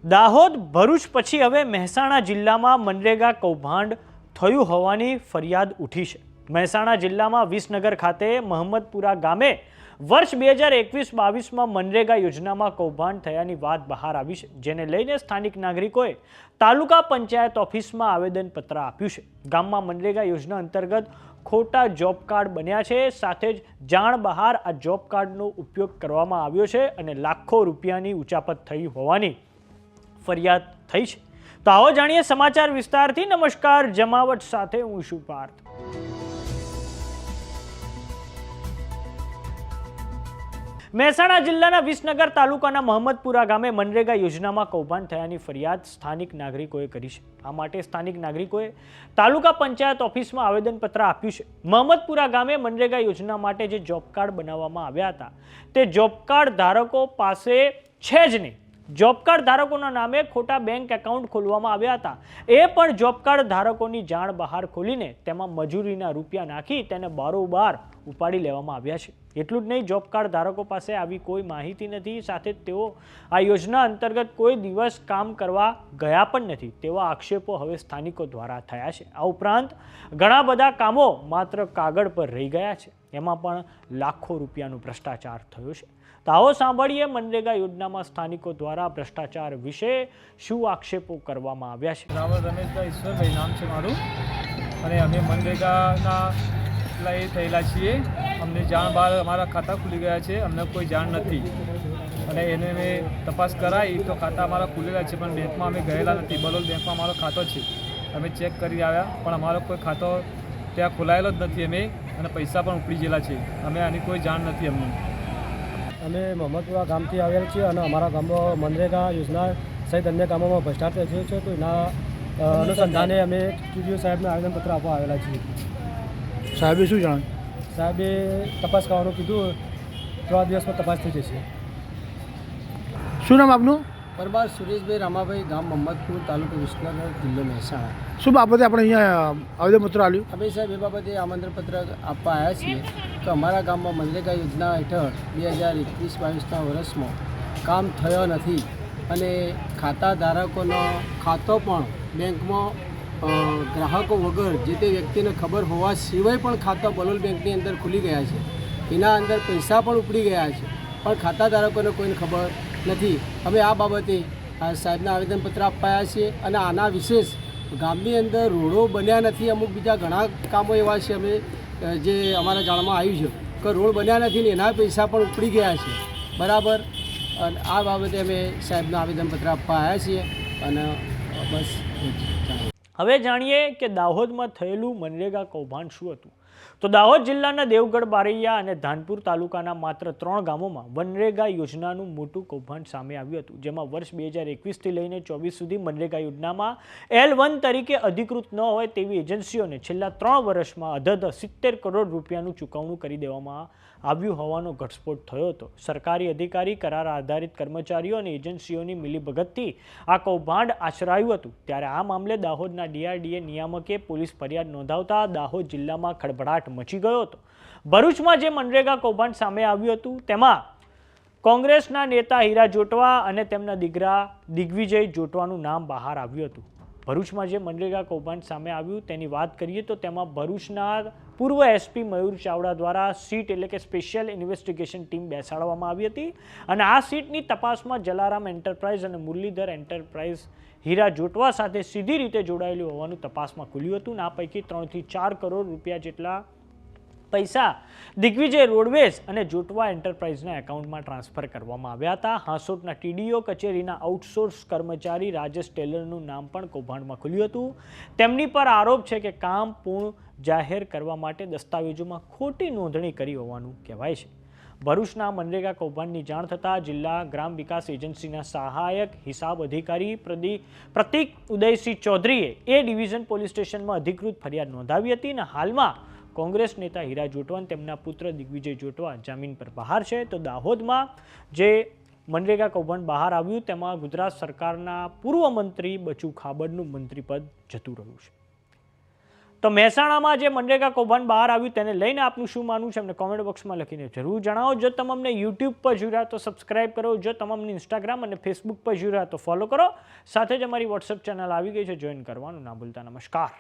દાહોદ ભરૂચ પછી હવે મહેસાણા જિલ્લામાં મનરેગા કૌભાંડ થયું હોવાની ફરિયાદ ઉઠી છે। મહેસાણા જિલ્લામાં વિસનગર ખાતે મહમ્મદપુરા ગામે વર્ષ 2021-22માં મનરેગા યોજનામાં કૌભાંડ થયાની વાત બહાર આવી છે, જેને લઈને સ્થાનિક નાગરિકોએ તાલુકા પંચાયત ઓફિસમાં આવેદનપત્ર આપ્યું છે। ગામમાં મનરેગા યોજના અંતર્ગત ખોટા જોબ કાર્ડ બન્યા છે, સાથે જ જાણ બહાર આ જોબ કાર્ડનો ઉપયોગ કરવામાં આવ્યો છે અને લાખો રૂપિયાની ઉચાપત થઈ હોવાની ફરિયાદ થઈ છે। તો આવો જાણીએ સમાચાર વિસ્તારથી। નમસ્કાર, જમાવટ સાથે હું છું પાર્થ। મહેસાણા જિલ્લાના વિસનગર તાલુકાના મહમ્મદપુરા ગામે મનરેગા યોજનામાં કૌભાંડ થયાની ફરિયાદ સ્થાનિક નાગરિકોએ કરી છે। આ માટે સ્થાનિક નાગરિકોએ તાલુકા પંચાયત ઓફિસમાં આવેદનપત્ર આપ્યું છે। મહમ્મદપુરા ગામે મનરેગા યોજના માટે જે જોબ કાર્ડ બનાવવામાં આવ્યા હતા તે જોબ કાર્ડ ધારકો પાસે છે જ નહીં। જોબ કાર્ડ ધારકોના નામે ખોટા બેંક એકાઉન્ટ ખોલવામાં આવ્યા હતા। એ પણ જોબ કાર્ડ ધારકોની જાણ બહાર ખોલીને તેમાં મજૂરીના રૂપિયા નાખી તેને બારોબાર ઉપાડી લેવામાં આવ્યા છે। એટલું જ નહીં, જોબ કાર્ડ ધારકો પાસે આવી કોઈ માહિતી નથી, સાથે તેઓ આ યોજના અંતર્ગત કોઈ દિવસ કામ કરવા ગયા પણ નથી તેવા આક્ષેપો હવે સ્થાનિકો દ્વારા થયા છે। આ ઉપરાંત ઘણા બધા કામો માત્ર કાગળ પર રહી ગયા છે, એમાં પણ લાખો રૂપિયાનો ભ્રષ્ટાચાર થયો છે। તો આવો સાંભળીએ મનરેગા યોજનામાં સ્થાનિકો દ્વારા ભ્રષ્ટાચાર વિશે શું આક્ષેપો કરવામાં આવ્યા છે। રાવળ રમેશભાઈ ઈશ્વરભાઈ નામ છે મારું, અને અમે મનરેગાના એ થયેલા છીએ। અમને જાણ બહાર અમારા ખાતા ખુલી ગયા છે, અમને કોઈ જાણ નથી, અને એને મેં તપાસ કરાવી તો ખાતા અમારા ખુલેલા છે, પણ બેંકમાં અમે ગયેલા નથી। બલોલ બેંકમાં અમારો ખાતો છે, અમે ચેક કરી આવ્યા, પણ અમારો કોઈ ખાતો ત્યાં ખોલાયેલો જ નથી અમે, અને પૈસા પણ ઉપડી ગયેલા છે, અમે આની કોઈ જાણ નથી અમને। અમે મહમ્મદપુરા ગામથી આવેલ છીએ અને અમારા ગામમાં મનરેગા યોજના સહિત અન્ય કામોમાં ભ્રષ્ટાચાર થયો છે, તો એના અનુસંધાને અમે ટીડીઓ સાહેબને આવેદનપત્ર આપવા આવેલા છીએ। સાહેબે શું જાણ? સાહેબે તપાસ કરવાનું કીધું, 3 દિવસમાં તપાસ થઈ જશે। શું નામ આપનું? પરમાર સુરેશભાઈ રામાભાઈ, ગામ મહમ્મદપુર, તાલુકો વિસનગર, જિલ્લો મહેસાણા। શું બાબતે આપણે અહીંયા આવેદનપત્ર આપ્યું? અમે સાહેબ એ બાબતે આમંત્રણપત્ર આપવા આવ્યા છીએ કે અમારા ગામમાં મનરેગા યોજના હેઠળ 2021-22ના વર્ષમાં કામ થયો નથી, અને ખાતા ધારકોનો ખાતો પણ બેંકમાં ગ્રાહકો વગર જે તે વ્યક્તિને ખબર હોવા સિવાય પણ ખાતા બલોલ બેંકની અંદર ખુલી ગયા છે, એના અંદર પૈસા પણ ઉપડી ગયા છે, પણ ખાતા ધારકોને કોઈને ખબર નથી। અમે આ બાબતે સાહેબના આવેદનપત્ર અપાયા છીએ, અને આના વિશેષ ગામની અંદર રોડો બન્યા નથી, અમુક બીજા ઘણા કામો એવા છે અમે જે અમારા જાણમાં આવ્યું છે કે રોડ બન્યા નથી ને એના પૈસા પણ ઉપડી ગયા છે, બરાબર। અને આ બાબતે અમે સાહેબના આવેદનપત્ર આપવા આવ્યા છીએ, અને બસ। હવે જાણીએ કે દાહોદમાં થયેલું મનરેગા કૌભાંડ શું હતું। તો દાહોદ જિલ્લાના દેવગઢ, બારૈયા અને ધાનપુર તાલુકાના માત્ર 3 ગામોમાં મનરેગા યોજનાનું મોટું કૌભાંડ સામે આવ્યું હતું, જેમાં વર્ષ 2021થી લઈને 24 સુધી મનરેગા યોજનામાં L1 તરીકે અધિકૃત ન હોય તેવી એજન્સીઓને છેલ્લા 3 વર્ષમાં અધધ 70 કરોડ રૂપિયાનું ચૂકવણું કરી દેવામાં આવ્યું હોવાનો ઘટસ્ફોટ થયો હતો। સરકારી અધિકારી, કરાર આધારિત કર્મચારીઓ અને એજન્સીઓની મિલીભગતથી આ કૌભાંડ આચરાયું હતું, ત્યારે આ મામલે દાહોદના DRDA નિયામકે પોલીસ ફરિયાદ નોંધાવતા દાહોદ જિલ્લામાં ખળભળાટ મચી ગયો હતો। ભરૂચમાં જે મનરેગા કૌભાંડ સામે આવ્યું હતું તેમાં કોંગ્રેસના નેતા હીરા જોટવા અને તેમના દીકરા દિગ્વિજય જોટવાનું નામ બહાર આવ્યું હતું। ભરૂચમાં જે મનરેગા કૌભાંડ સામે આવ્યું તેની વાત કરીએ તો તેમાં ભરૂચના પૂર્વ SP મયુર ચાવડા દ્વારા સીટ એટલે કે સ્પેશિયલ ઇન્વેસ્ટિગેશન ટીમ બેસાડવામાં આવી હતી, અને આ સીટની તપાસમાં જલારામ એન્ટરપ્રાઇઝ અને મુરલીધર એન્ટરપ્રાઇઝ હીરા જોટવા સાથે સીધી રીતે જોડાયેલું હોવાનું તપાસમાં ખુલ્યું હતું, અને આ પૈકી 3 થી 4 કરોડ રૂપિયા જેટલા પૈસા દિગ્વિજય રોડવેઝ અને જોટવા એન્ટરપ્રાઇઝના એકાઉન્ટમાં ટ્રાન્સફર કરવામાં આવ્યા હતા। હાંસોટના TDO કચેરીના આઉટસોર્સ કર્મચારી રાજેશ ટેલરનું નામ પણ કૌભાંડમાં ખુલ્યું હતું। તેમની પર આરોપ છે કે કામ પૂર્ણ જાહેર કરવા માટે દસ્તાવેજોમાં ખોટી નોંધણી કરી હોવાનું કહેવાય છે। ભરૂચના મનરેગા કૌભાંડની જાણ થતાં જિલ્લા ગ્રામ વિકાસ એજન્સીના સહાયક હિસાબ અધિકારી પ્રતિક ઉદયસિંહ ચૌધરીએ એ ડિવિઝન પોલીસ સ્ટેશનમાં અધિકૃત ફરિયાદ નોંધાવી હતી, અને હાલમાં કોંગ્રેસ નેતા હીરા જોટવા અને તેમના પુત્ર દિગ્વિજય જોટવા જામીન પર બહાર છે। તો દાહોદમાં જે મનરેગા કૌભાંડ બહાર આવ્યું તેમાં ગુજરાત સરકારના પૂર્વ મંત્રી બચુ ખાબડનું મંત્રીપદ જતું રહ્યું છે। તો મહેસાણામાં જે મનરેગા કૌભાંડ બહાર આવ્યું તેને લઈને આપનું શું માનવું છે અમને કોમેન્ટ બોક્સમાં લખીને જરૂર જણાવો. જો તમે અમને યુટ્યુબ પર જોઈ રહ્યા તો સબસ્ક્રાઇબ કરો, જો તમે અમને ઇન્સ્ટાગ્રામ અને ફેસબુક પર જોઈ રહ્યા તો ફોલો કરો. સાથે જ અમારી વોટ્સઅપ ચેનલ આવી ગઈ છે, જોઈન કરવાનું ના ભૂલતા. નમસ્કાર.